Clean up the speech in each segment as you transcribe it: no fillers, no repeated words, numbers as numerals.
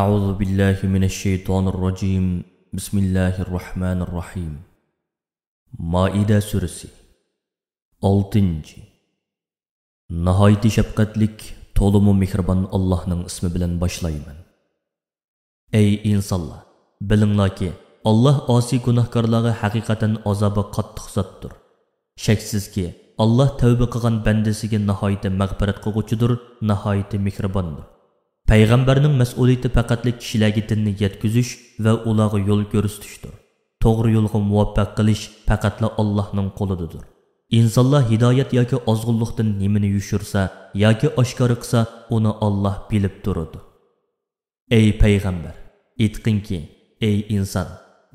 أعوذ بالله من الشيطان الرجيم بسم الله الرحمن الرحيم Maide suresi 6. Nihoyat shafqatlik, to'liq mehribon Allohning ismi bilan boshlayman. Ey insonlar, bilinglarki, Alloh osiy gunohkorlarga haqiqatan azobi qattiq zotdir. Shaksizki, Alloh tavba qilgan bandasiga nihoyat mag'firat qiluvchidir, nihoyat mehribondir. Payg'ambarning mas'uliyati faqatlik kishilarga dinni yetkazish va ularga yo'l ko'rsatishdir. To'g'ri yo'lga muvaffaq qilish faqatla Allohning qo'lidadir. İnsanlar hidoyat yoki ozg'unlikdan nimani yushirsa yoki oshkor qilsa, uni Alloh bilib turadi. Ey payg'ambar, aytqinki, ey inson,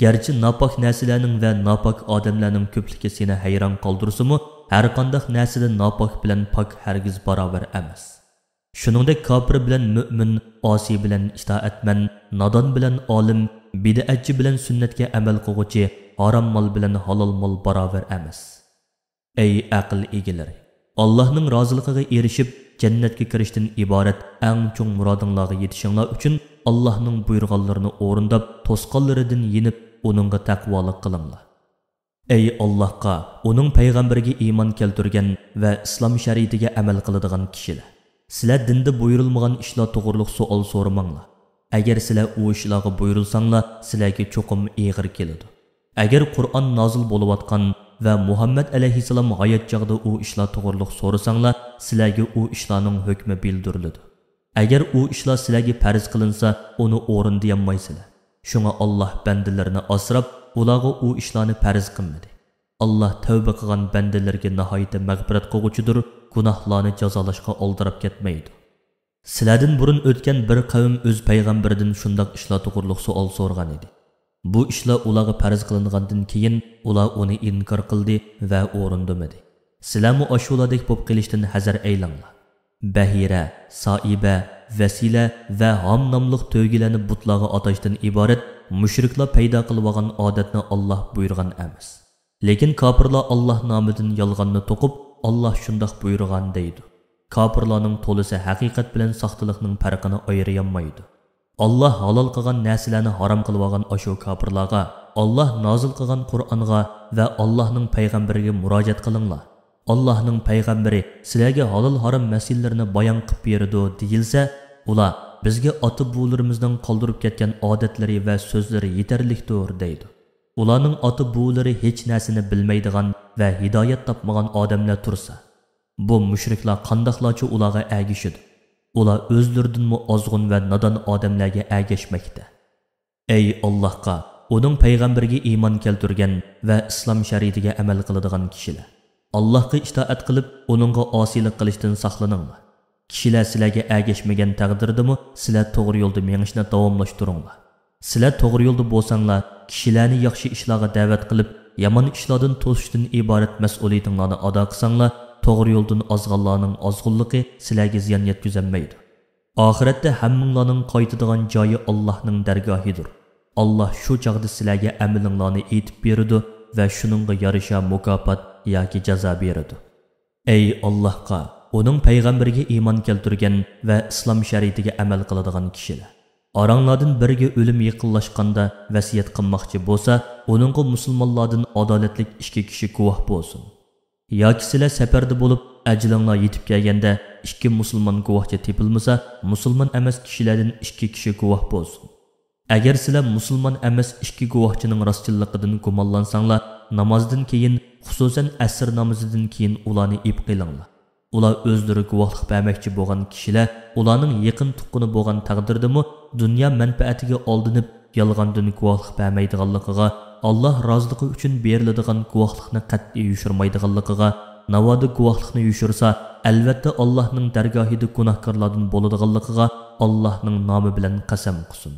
garchi nopok narsalarning va nopok odamlarning ko'pligi seni hayron qoldirsa-mu, har qanday narsada nopok bilan pok hargiz barobar emas. Shuningdek kofir bilan mu'min, osiy bilan itoatman, nodon bilan olim, bid'atchi bilan sunnatga amal qiluvchi, harom mol bilan halol mol barobar emas. Ey aql egalari, Allohning roziligiga erishib jannatga kirishdan iborat eng cho'ng murodinglarga yetishinglar uchun Allohning buyurganlarini o'rindab, to'sqanlaridan yenib, uningga taqvolik qilinglar. Ey Allohga, uning payg'ambariga iymon keltirgan va islom shariatiga amal qiladigan kishilar, sizlar dinda buyurilmagan ishlar to'g'riliq savol so'ramanglar. Agar sizlar u ishlarga buyurilsanglar, sizlarga cho'qim eg'ir keladi. Agar Qur'on nozil bo'layotgan va Muhammad alayhissalom hayot chog'ida u ishlar to'g'riliq so'rasanglar, sizlarga u ishlarning hukmi bildiriladi. Agar u ishlar sizlarga farz qilinsa, uni o'rinlayolmaysizlar. Shunga Alloh bandalarini asrab, ularga u ishlarni farz qilmadi. Alloh tavba qilgan bandalarga nihoyat mag'firat qiluvchidir, gunohlarni jazolashga oldirib ketmaydi. Sizlardan burun o'tgan bir qavm o'z payg'ambaridan shunday ishlar to'g'riliq savol so'rgan edi. Bu ishlar ularga farz qilingandan keyin ular uni inkor qildi va o'rindamadi. Sizlarmi ashuladek bo'lib qilishdan hazar aylanglar. Bahira, Soiba, Vasila va Ham nomli to'ygilarni butlarga atashdan iborat mushriklar paydo qilib olgan odatni Alloh buyurgan emas. Lekin kofirlar Alloh nomidan yolg'onni to'qib, Alloh shundoq buyurgan deydi. Kofirlarning to'lisi haqiqat bilan soxtalikning farqini ayirolmaydi. Alloh halol qilgan narsalarni harom qilib olgan ashu kofirlarga, Alloh nozil qilgan Qur'onga va Allohning payg'ambariga murojaat qilinglar. Allohning payg'ambari sizlarga halol harom masalalarni bayon qilib berdi deyilsa, ular bizga ota-buvlarimizdan qoldirib ketgan odatlari va so'zlari yetarlikdir deydi. Ularning ota-buvlari hech narsani bilmaydigan va hidoyat topmagan odamlar tursa, bu mushriklar qandoqlarcha ularga agishidi. Ular o'zlaridanmi ozg'un va nodon odamlarga agashmoqda. Ey Allohga, uning payg'ambariga iymon keltirgan va islom shariatiga amal qiladigan kishilar, Allohga itoat qilib, uningga osiylik qilishdan saqlaninglar. Kishilar sizlarga agashmagan taqdirdami, sizlar to'g'ri yo'lda mengishni davomlashtiringlar. Sizlar to'g'ri yo'lda bo'lsanglar, kishilarni yaxshi ishlarga da'vat qilib, yomon ishlardan to'sishdan iborat mas'uliyatinglarni ado qilsanglar, to'g'ri yo'ldan ozg'onlarning ozg'unligi sizlarga ziyon yetkazmaydi. Oxiratda hammanglarning qaytadigan joyi Allohning dargohidir. Alloh shu chaqda sizlarga amalinglarni aytib beradi va shuningga yarasha mukofot yoki jazo beradi. Ey Allohga, uning payg'ambariga iymon keltirgan va islom shariatiga amal qiladigan kishilar, oranglardan biriga o'lim yaqinlashganda vasiyat qilmoqchi bo'lsa, uningga musulmonlardan adolatlik 2 kishi guvoh bo'lsin. Yoki sizlar safarda bo'lib, ajlinglar yetib kelganda 2 musulmon guvohchi tepilmasa, musulmon emas kishilardan 2 kishi guvoh bo'lsin. Agar sizlar musulmon emas 2 guvohchining rostchilligidan gumonlansanglar, namozdan keyin, xususan asr namozidan keyin ularni ib qilinglar. Ular o'zlari guvohlik bermoqchi bo'lgan kishilar, ularning yaqin tuqquni bo'lgan taqdirdami, dunyo manfaatiga oldinib, yolg'ondan guvohlik bermaydiganligiga, Alloh roziligi uchun beriladigan guvohlikni qat'iy yushirmaydiganligiga, navoda guvohlikni yushirsa, albatta Allohning dargohida gunohkorlardan bo'ladiganligiga Allohning nomi bilan qasam qilsin.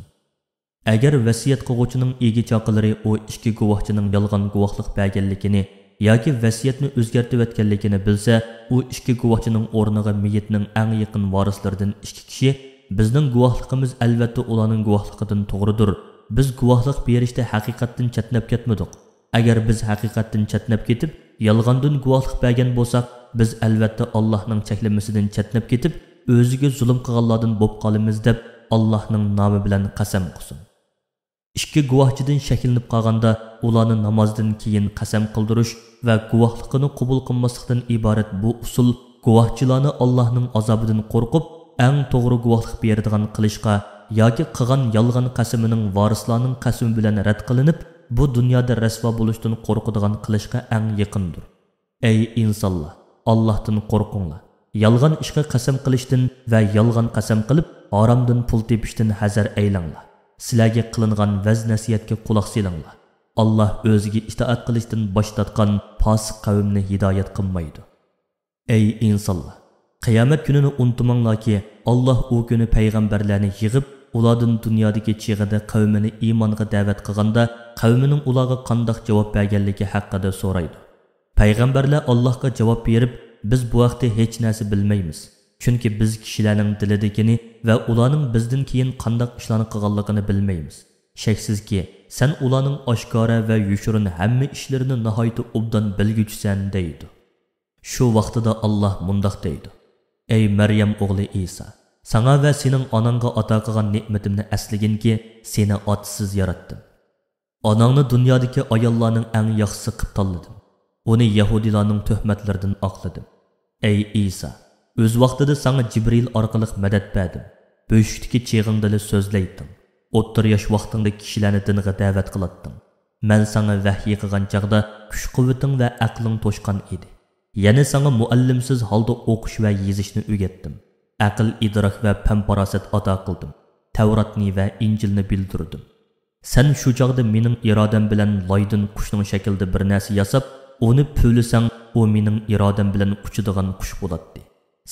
Agar vasiyat qiluvchining egi chaqilari o 2 guvohchining yolg'on guvohlik berganligini yoki vasiyatni o'zgartirib etganligini bilsa, u 2 guvohchining o'rniga miyitning eng yaqin varislaridan 2 kishi, bizning guvohligimiz albatta ularning guvohligidan to'g'ridir. Biz guvohlik berishda haqiqatdan chatnab ketmadik. Agar biz haqiqatdan chatnab ketib, yolg'ondan guvohlik bergan bo'lsak, biz albatta Allohning cheklamasidan chatnab ketib, o'ziga zulm qilganlardan bo'lib qolamiz deb Allohning nomi bilan qasam qilsin. Ikki guvohchidan shakllanib qolganda ularni namozdan keyin qasam qildirish va guvohligini qabul qilmaslikdan iborat bu usul guvohchilarni Allohning azobidan qo'rqib, eng to'g'ri guvohlik beradigan qilishga yoki qilgan yolg'on qasamining varislarning qasami bilan rad qilinib, bu dunyoda rasvo bo'lishdan qo'rqadigan qilishga eng yaqindir. Ey insonlar, Allohdan qo'rqinglar. Yolg'on ishga qasam qilishdan va yolg'on qasam qilib, haromdan pul tepishdan hazar aylanglar. Sizlarga qilingan vaz nasiyatga quloq solinglar. Alloh o'ziga itoat qilishdan bosh tortgan fosiq qavmni hidoyat qilmaydi. Ey insonlar, qiyomat kunini unutmanglarki, Alloh u kuni payg'ambarlarni yig'ib, ulardan dunyodagi chig'ida qavmini iymonga da'vat qilganda, qavmining ularga qanday javob berganligi haqida so'raydi. Payg'ambarlar Allohga javob berib, biz bu vaqtda hech narsa bilmaymiz. Chunki biz kishilarning dilidagini va ularning bizdan keyin qanday ishlarni qilganligini bilmaymiz. Shaksizki, sen ularning oshkora va yushurin hamma ishlarini nihoyat obdan bilguchisan deydi. Shu vaqtida Alloh mundoq deydi: Ey Maryam o'g'li Isa, sana va sening onangga ato qilgan ne'matimni aslaginki, seni otasiz yaratdim. Onangni dunyodagi ayollarning eng yaxshisi qilib tanladim. Uni Yahudilarning tuhmatlaridan oqladim. Ey Isa, o'z vaqtida sana Jibril orqali madad berdim. Bo'shlikdagi cheg'ingda so'zlayding. O'ttir yosh vaqtingda kishilarni dinga da'vat qilatding. Men sana vahiy qilgan chaqda kuch-quvvating va aqling to'shqan edi. Yana sana muallimsiz holda o'qish va yozishni o'rgatdim. Aql, idrok va pam-farosat ato qildim. Tavrotni va Injilni bildirdim. Sen shu chaqda mening irodam bilan loydin qushning shaklida bir narsa yasab, uni pülisang, u mening irodam bilan uçadigan qush bo'ladi.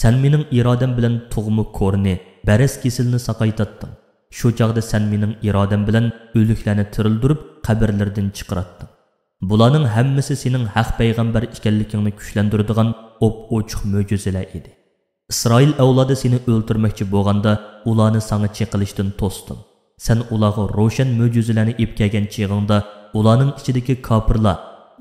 Sen mening irodam bilan tug'mi ko'rni, baras kesilni saqaytatding. Shu chaqda sen mening irodam bilan o'liklarni tirildirib, qabrlardan chiqaratding. Bularning hammasi sening haq payg'ambar ekanligingni kuchlantiradigan op-ochiq mo'jizalar edi. İsrail avlodi seni o'ltirmoqchi bo'lganda, ularni sana chiqilishdan to'sding. Sen ularga ro'shan mo'jizalarni epkagan chig'ingda, ularning ichidagi kofirlar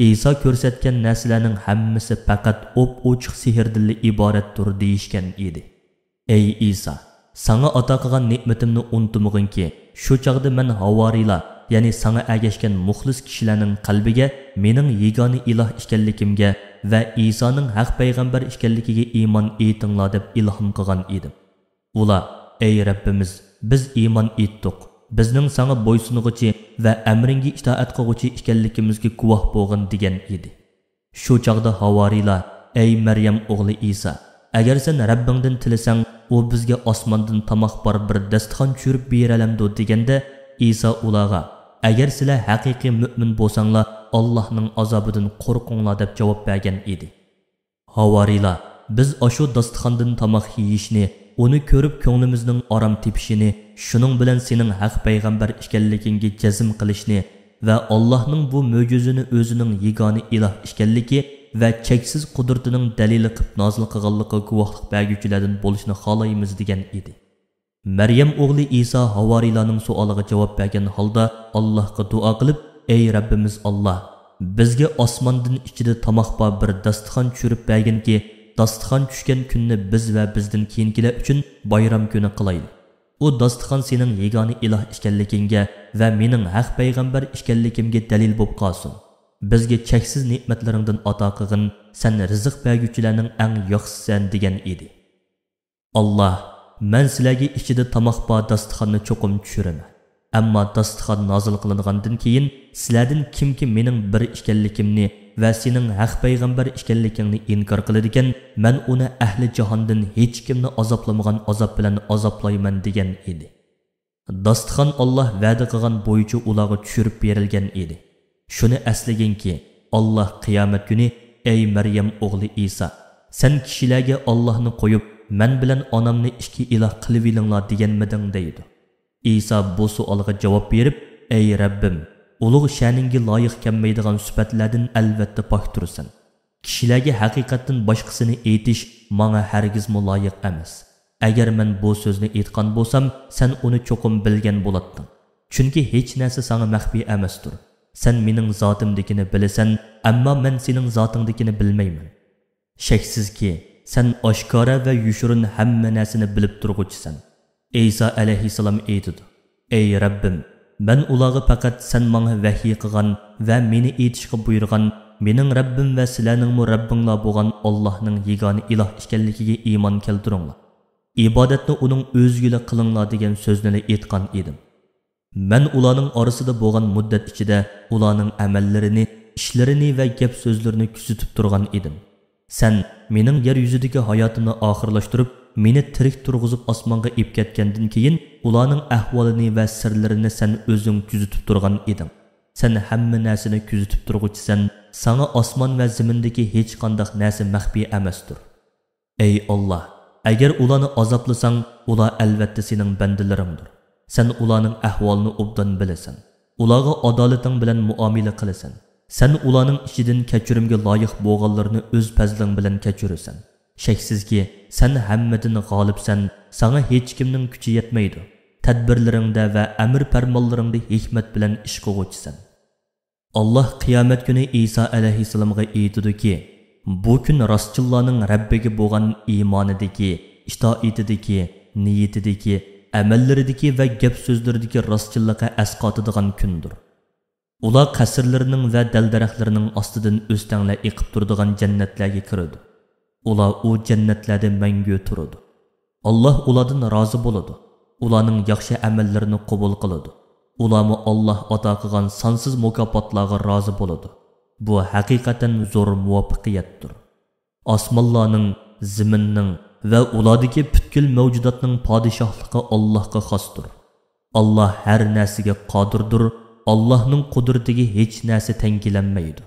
İsa ko'rsatgan narsalarning hammasi faqat op-ochiq sehrdan iboratdir deyishgan edi. Ey İsa, sana ato qilgan ne'matimni unutmag'inki, shu chaqda men havoriylar, ya'ni sana agashgan muxlis kishilarning qalbiga mening yagona iloh ekanligimga va İsa'ning haq payg'ambar ekanligiga iymon etinglar deb ilhom qilgan edim. Ular: Ey Rabbimiz, biz iymon etdik. Bizning sana bo'ysunug'ichi va amringga itoat qiluvchi ekanligimizga guvoh bo'lgin degan edi. Shu chaqda havoriylar: Ey Maryam o'g'li Isa, agar sen Rabbingdan tilasang, u bizga osmondan tamoq bor bir dasturxon tushirib beralamdi deganda, Isa ularga: Agar sizlar haqiqiy mu'min bo'lsanglar, Allohning azobidan qo'rqinglar deb javob bergan edi. Havoriylar: Biz ashu dasturxondan tamoq yeyishni, uni ko'rib ko'nglimizning orom tepishini, shuning bilan sening haq payg'ambar ekanligingga jazm qilishni va Allohning bu mo'jizani o'zining yagona iloh ekanligi va cheksiz qudratining dalili qilib nozil qilganligiga guvohlik beruvchilardan bo'lishni xohlaymiz degan edi. Maryam o'g'li Isa havoriylarning savoliga javob bergan holda Allohga duo qilib: Ey Rabbimiz Alloh, bizga osmondan ichida tamoq bor bir dasturxon tushirib berginki, dasturxon tushgan kunni biz va bizdan keyingilar uchun bayram kuni qilaylik. U dasturxon sening yagona iloh ekanligingga va mening haq payg'ambar ekanligimga dalil bo'lib qolsin. Bizga cheksiz ne'matlaringdan ato qilgin, sen rizq berguvchilarning eng yaxshisisan degan edi. Alloh: Men sizlarga ichida tamoq bor dasturxonni cho'qim tushiraman. Ammo dasturxon nozil qilingandan keyin sizlardan kimki mening bir ekanligimni va sening haq payg'ambar ekanligingni inkor qiladigan, men uni ahli jahondan hech kimni azoblamagan azob bilan azoblayman degan edi. Dasturxon Alloh va'da qilgan bo'yicha ularga tushirib berilgan edi. Shuni eslaginki, Alloh qiyomat kuni: Ey Maryam o'g'li Isa, sen kishilarga Allohni qo'yib, men bilan onamni ikki iloh qilib olinglar deganmiding deydi. İsa bu savolga javob berib: Ey Rabbim, ulug' sha'ningga loyiq kelmaydigan sifatlardan albatta pok tursan. Kishilarga haqiqatdan boshqasini aytish menga hargizmi loyiq emas. Agar men bu so'zni aytgan bo'lsam, sen uni cho'qim bilgan bo'larding. Chunki hech narsa sana maxfiy emasdir. Sen mening zotimdagini bilasan, ammo men sening zotingdagini bilmayman. Shaksizki, sen oshkora va yushurin hamma narsani bilib turg'uchisan. İsa alayhissalom aytdi: "Ey Rabbim, men ularga faqat sen menga vahiy qilgan va meni aytishga buyurgan, mening Rabbim va sizlarningmi Rabbinglar bo'lgan Allohning yagona iloh ekanligiga iymon keltiringlar. İbadetni uning o'zigila qilinglar degan so'zni aytgan edim. Men ularning orasida bo'lgan muddat ichida ularning amallarini, ishlarini va gap so'zlarini kuzatib turgan edim. Sen mening yer yuzidagi hayotimni oxirlashtirib, meni tirik turg'izib osmonga ib ketgandan keyin ularning ahvolini va sirlarini sen o'zing kuzatib turgan eding. Sen hamma narsani kuzatib turg'uchisan, sana osmon va zimindagi hech qanday narsa maxfiy emasdir. Ey Alloh, agar ularni azoblasang, ular albatta sening bandalaringdir. Sen ularning ahvolini obdan bilasan. Ularga adolating bilan muomala qilasan. Sen ularning ichidan kechirimga loyiq bo'lganlarni o'z fazling bilan kechirasan. Shaksizki, sen hammadan g'olibsan, sana hech kimning kuchi yetmaydi. Tadbirlaringda va amr farmonlaringda hikmat bilan ish qiluvchisan. Alloh qiyomat kuni Isa alayhissalomga aytdiki, bu kun rostchillarning Rabbiga bo'lgan iymonidagi, itoatidagi, niyatidagi, amallaridagi va gap so'zlaridagi rostchillikqa asqotadigan kundir. Ular qasrlarining va dal-daraxtlarining ostidan o'stanglar eqib turadigan jannatlarga kiradi. Ular u jannatlarda mangu turadi. Alloh ulardan rozi bo'ladi. Ularning yaxshi amallarini qabul qiladi. Ularni Alloh ato qilgan sonsiz mukofotlarga rozi bo'ladi. Bu haqiqatan zo'r muvaffaqiyatdir. Osmonlarning, zaminning va ulardagi butkul mavjudotning podshohligi Allohga xosdir. Alloh har narsaga qodirdir. Allohning qudratiga hech narsa tengilanmaydi.